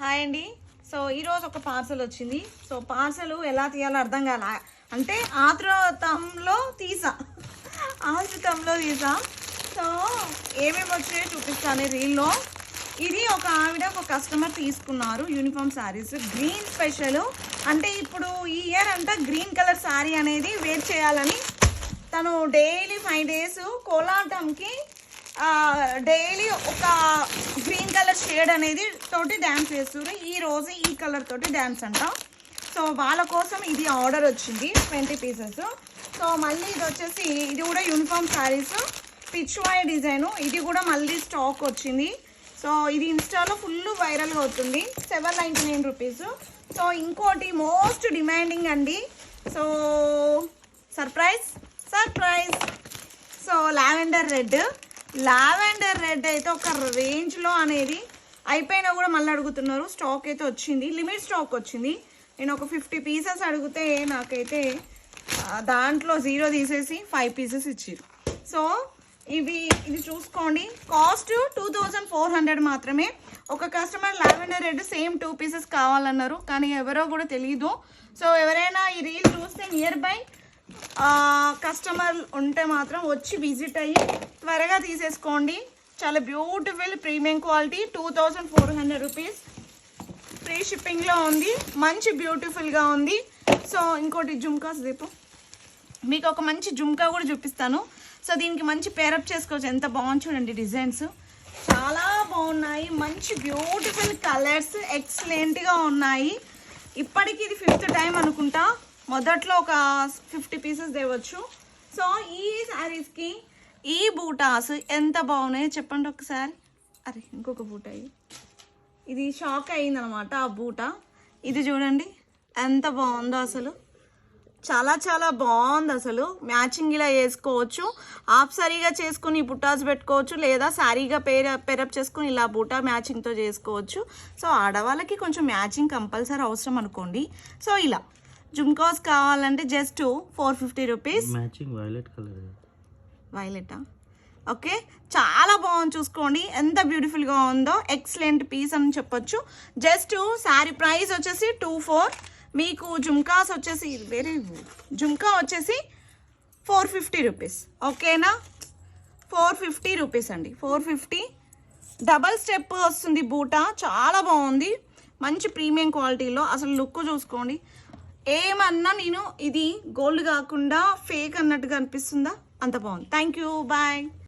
Hi అండి. So ఈరోజు ఒక పార్సల్ వచ్చింది. సో పార్సల్ ఎలా తీయాలో అర్థం కాల, అంటే ఆతృతంలో తీసా. సో ఏమేమి వచ్చాయో చూపిస్తాను రీల్లో. ఇది ఒక ఆవిడ ఒక కస్టమర్ తీసుకున్నారు యూనిఫామ్ శారీస్, గ్రీన్ స్పెషల్. అంటే ఇప్పుడు ఈ ఇయర్ అంతా గ్రీన్ కలర్ శారీ అనేది వేర్ చేయాలని తను డైలీ 5 days కోలాటంకి డైలీ ఒక గ్రీన్ కలర్ షేడ్ అనేది తోటి డ్యాన్స్ చేస్తారు. ఈ రోజు ఈ కలర్ తోటి డ్యాన్స్ అంట. సో వాళ్ళ కోసం ఇది ఆర్డర్ వచ్చింది 20 pieces. సో మళ్ళీ ఇది వచ్చేసి ఇది కూడా యూనిఫామ్ శారీస్ పిచ్ వాయ్ డిజైన్. ఇది కూడా మళ్ళీ స్టాక్ వచ్చింది. సో ఇది ఇన్స్టాలో ఫుల్ వైరల్గా అవుతుంది. 799 rupees. సో ఇంకోటి మోస్ట్ డిమాండింగ్ అండి. So surprise. So lavender red అయితే ఒక రేంజ్లో అనేది అయిపోయినా కూడా మళ్ళీ అడుగుతున్నారు. స్టాక్ అయితే వచ్చింది, లిమిట్ స్టాక్ వచ్చింది. నేను ఒక 50 pieces అడిగితే నాకైతే దాంట్లో 0 తీసేసి 5 pieces ఇచ్చారు. సో ఇది చూసుకోండి, కాస్ట్ 2400 మాత్రమే. ఒక customer lavender red same 2 pieces కావాలన్నారు, కానీ ఎవరో కూడా తెలియదు. సో ఎవరైనా ఈ రీల్ చూస్తే నియర్ బై కస్టమర్ ఉంటే మాత్రం వచ్చి విజిట్ అయ్యి త్వరగా తీసేసుకోండి. చాలా beautiful premium quality, 2400 rupees. Free షిప్పింగ్లో ఉంది, మంచి బ్యూటిఫుల్గా ఉంది. సో ఇంకోటి జుమ్కాస్ దీపు, మీకు ఒక మంచి జుమ్కా కూడా చూపిస్తాను. సో దీనికి మంచి పేరప్ చేసుకోవచ్చు. ఎంత బాగుంది చూడండి, డిజైన్స్ చాలా బాగున్నాయి. మంచి బ్యూటిఫుల్ కలర్స్ ఎక్సలెంట్గా ఉన్నాయి. ఇప్పటికి ఇది 5th time అనుకుంటా. మొదట్లో ఒక 50 pieces తేవచ్చు. సో ఈ శారీస్కి ఈ బూటాస్ ఎంత బాగున్నాయో చెప్పండి ఒకసారి. అరే ఇంకొక బూట, ఇది షాక్ అయిందనమాట ఆ బూట. ఇది చూడండి ఎంత బాగుందో, అసలు చాలా చాలా బాగుంది. అసలు మ్యాచింగ్ ఇలా వేసుకోవచ్చు, హాఫ్ సారీగా చేసుకుని బుటాస్ పెట్టుకోవచ్చు, లేదా శారీగా పేరప్ చేసుకుని ఇలా బూటా మ్యాచింగ్తో చేసుకోవచ్చు. సో ఆడవాళ్ళకి కొంచెం మ్యాచింగ్ కంపల్సరీ అవసరం అనుకోండి. సో ఇలా జుమ్కాస్ కావాలంటే జస్ట్ 450 rupees. మ్యాచింగ్ వైలెటా? ఓకే, చాలా బాగుంది. చూసుకోండి ఎంత బ్యూటిఫుల్గా ఉందో, ఎక్సలెంట్ పీస్ అని చెప్పొచ్చు. జస్ట్ శారీ ప్రైస్ వచ్చేసి 24. మీకు జుమ్కాస్ వచ్చేసి జుమ్కా వచ్చేసి 450 rupees. ఓకేనా, 450 rupees అండి. 450 డబల్ స్టెప్ వస్తుంది బూట, చాలా బాగుంది. మంచి ప్రీమియం క్వాలిటీలో. అసలు లుక్ చూసుకోండి, ఏమన్నా నేను ఇది గోల్డ్ కాకుండా ఫేక్ అన్నట్టుగా అనిపిస్తుందా, అంత బాగుంది. Thank you, bye.